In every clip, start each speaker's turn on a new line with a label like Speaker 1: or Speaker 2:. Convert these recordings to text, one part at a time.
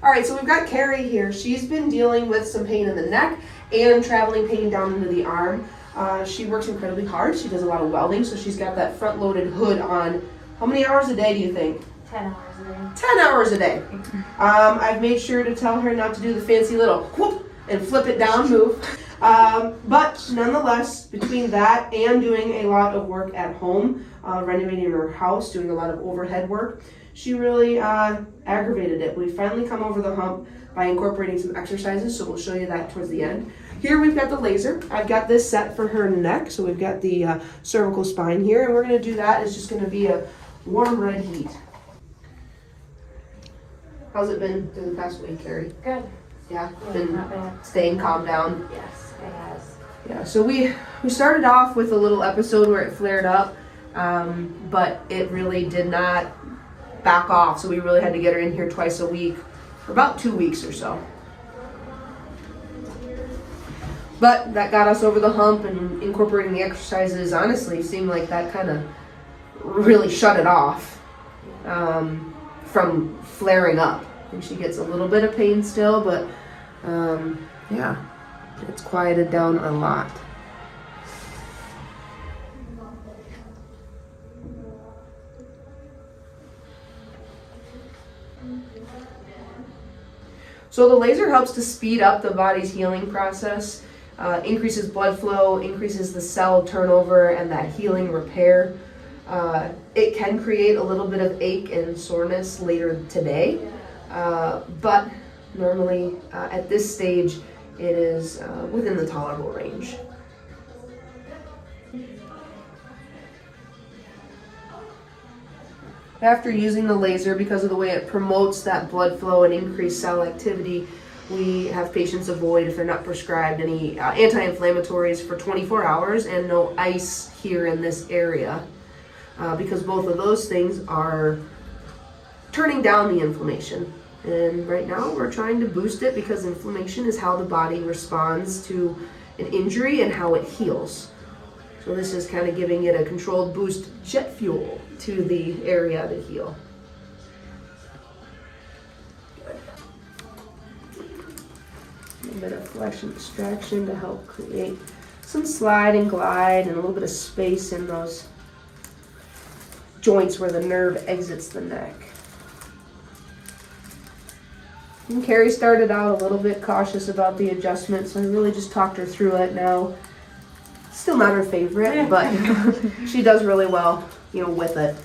Speaker 1: All right, so we've got Carrie here. She's been dealing with some pain in the neck and traveling pain down into the arm. She works incredibly hard. She does a lot of welding, so she's got that front-loaded hood on. How many hours a day do you think?
Speaker 2: 10 hours a day.
Speaker 1: 10 hours a day. I've made sure to tell her not to do the fancy little whoop and flip it down move. But nonetheless, between that and doing a lot of work at home, renovating her house, doing a lot of overhead work, she really aggravated it. We finally come over the hump by incorporating some exercises, so we'll show you that towards the end. Here we've got the laser. I've got this set for her neck, so we've got the cervical spine here, and we're going to do that. It's just going to be a warm red heat. How's it been through the past week, Carrie?
Speaker 2: Good.
Speaker 1: Yeah,
Speaker 2: Yeah,
Speaker 1: been
Speaker 2: not bad.
Speaker 1: staying calm down.
Speaker 2: Yes, it has.
Speaker 1: Yeah, so we started off with a little episode where it flared up, but it really did not back off, so we really had to get her in here twice a week for about 2 weeks or so. But that got us over the hump, and incorporating the exercises honestly seemed like that kind of really shut it off from flaring up. I think she gets a little bit of pain still, but yeah, it's quieted down a lot. So the laser helps to speed up the body's healing process, increases blood flow, increases the cell turnover and that healing repair. It can create a little bit of ache and soreness later today, but normally at this stage it is within the tolerable range. After using the laser, because of the way it promotes that blood flow and increased cell activity, we have patients avoid, if they're not prescribed, any anti-inflammatories for 24 hours and no ice here in this area, because both of those things are turning down the inflammation. And right now we're trying to boost it because inflammation is how the body responds to an injury and how it heals. So this is kind of giving it a controlled boost jet fuel to the area to heal. Good. A little bit of flesh and extraction to help create some slide and glide and a little bit of space in those joints where the nerve exits the neck. And Carrie started out a little bit cautious about the adjustment, so I really just talked her through it now. Still not her favorite, but she does really well, with it.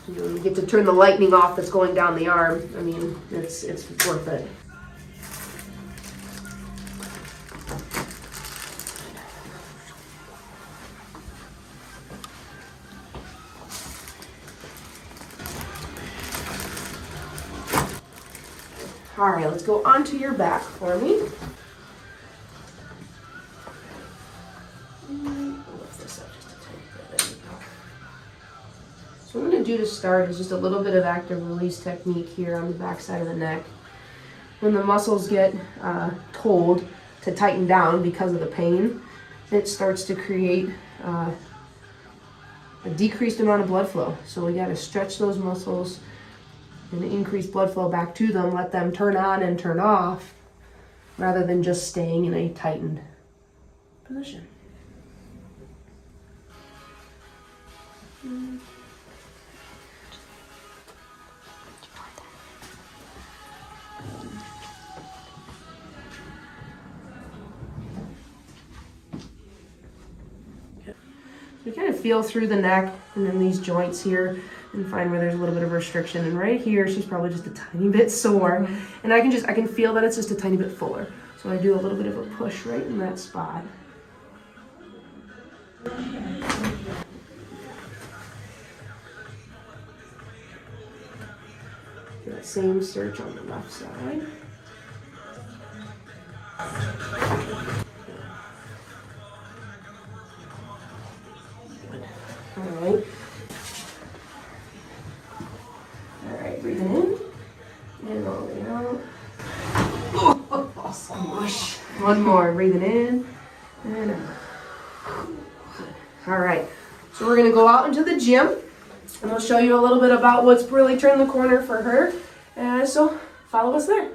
Speaker 1: You get to turn the lightning off that's going down the arm. I mean, it's worth it. All right, let's go onto your back for me. Lift this up just a tiny bit. There we go. So what I'm going to do to start is just a little bit of active release technique here on the back side of the neck. When the muscles get told to tighten down because of the pain, it starts to create a decreased amount of blood flow. So we got to stretch those muscles and increase blood flow back to them, let them turn on and turn off, rather than just staying in a tightened position. You kind of feel through the neck and then these joints here and find where there's a little bit of restriction. And right here, she's probably just a tiny bit sore. And I can feel that it's just a tiny bit fuller. So I do a little bit of a push right in that spot. That same search on the left side. Alright. Alright, breathing in. And all the way out. Oh, squish. One more, breathing in. And out. Alright, so we're going to go out into the gym. And we'll show you a little bit about what's really turned the corner for her. So follow us there.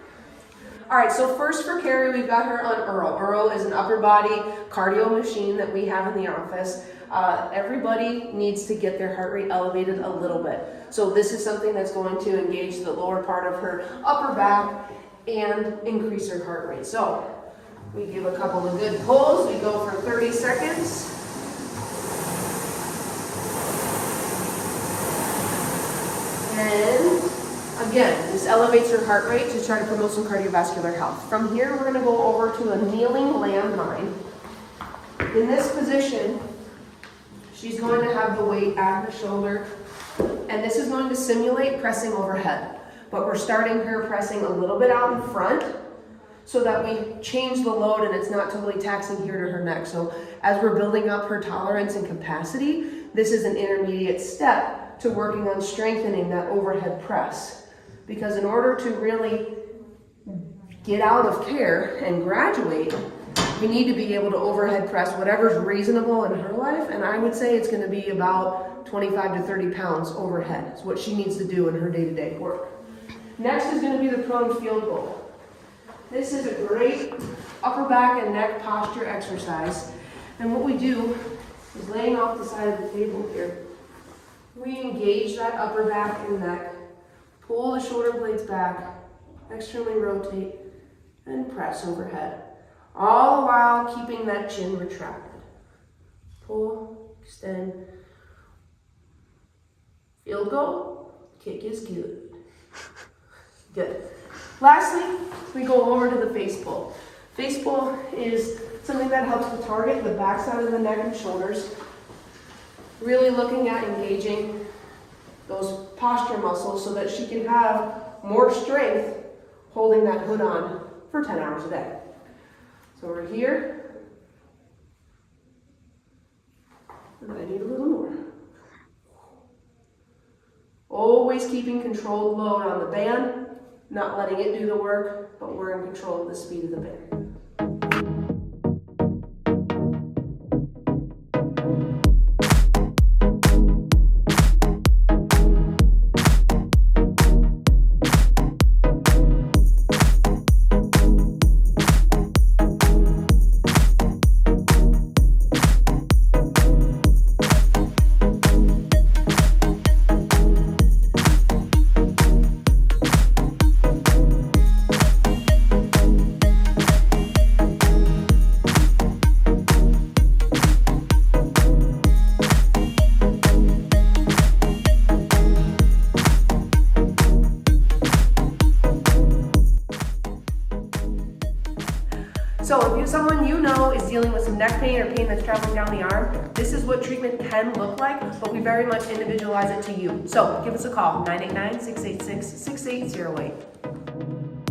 Speaker 1: All right, so first for Carrie, we've got her on Earl. Earl is an upper body cardio machine that we have in the office. Everybody needs to get their heart rate elevated a little bit. So this is something that's going to engage the lower part of her upper back and increase her heart rate. So we give a couple of good pulls. We go for 30 seconds. And again, this elevates her heart rate to try to promote some cardiovascular health. From here, we're going to go over to a kneeling landmine. In this position, she's going to have the weight at her shoulder, and this is going to simulate pressing overhead. But we're starting her pressing a little bit out in front so that we change the load and it's not totally taxing here to her neck. So as we're building up her tolerance and capacity, this is an intermediate step to working on strengthening that overhead press. Because in order to really get out of care and graduate, we need to be able to overhead press whatever's reasonable in her life, and I would say it's going to be about 25 to 30 pounds overhead. It's what she needs to do in her day-to-day work. Next is going to be the prone field goal. This is a great upper back and neck posture exercise, and what we do is laying off the side of the table here. We engage that upper back and neck, pull the shoulder blades back, externally rotate, and press overhead. All the while keeping that chin retracted. Pull, extend. Field goal, kick is good. Good. Lastly, we go over to the face pull. Face pull is something that helps to target the back side of the neck and shoulders. Really looking at engaging those posture muscles so that she can have more strength holding that hood on for 10 hours a day. So we're here, and I need a little more. Always keeping controlled load on the band, not letting it do the work, but we're in control of the speed of the band. So if someone you know is dealing with some neck pain or pain that's traveling down the arm, this is what treatment can look like, but we very much individualize it to you. So give us a call, 989-686-6808.